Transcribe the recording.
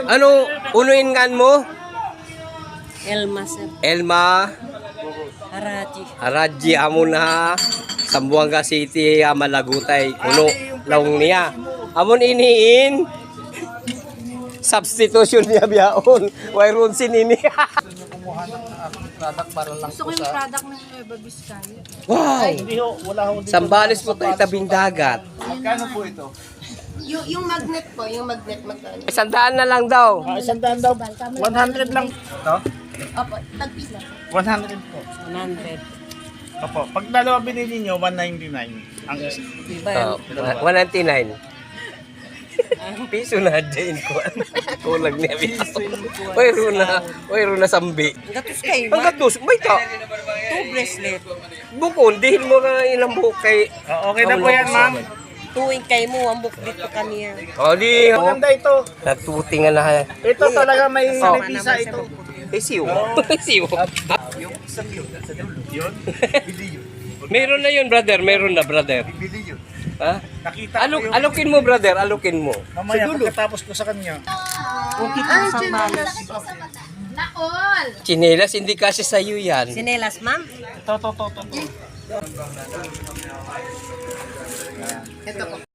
Ano unuin ngan mo? Elma, sir. Elma Haraji. Haraji amon ha Sambuanga City Malagutay kuno laong niya. Amon iniin substitution niya biyaon. Wayron sinini. Gusto ko yung product ng Nueva Vizcaya. Wow! Sambales po tayo tabing dagat. Magkano po ito? Yung magnet po, yung magnet magkano? 100 na lang daw. 100 daw. 100 lang. Ito? Opo, tagpis lang. 100 po. 100. Opo. Pag dalawa binili nyo, 199. Ang isa. Diba yan? 199. Piso na din ko. Kulang niya piso. Wayro na sambi. Gatos kayo, Ang gatos, may ka. 2 bracelet. Bukon, dihil mo ka ilang buhok kay... Okay na po yan, ma'am. Tuwing kayo mo, ang bukbit pa kaniya. O di, Maganda ito. natutingan na. Ito talaga may visa ito. Isiw. Isiw. Yung isang yun, sa dulo. Yun, bili yun. Meron na yun, brother. Meron na, brother. Bili yun. Ha? Nakita ko yung... Alukin mo, brother. Alukin mo. Mamaya, pagkatapos ko sa kanya. Ukit mo sa balas. Naol! Chinelas, hindi kasi sa'yo yan. Sinelas, ma'am? Ito. Ito po.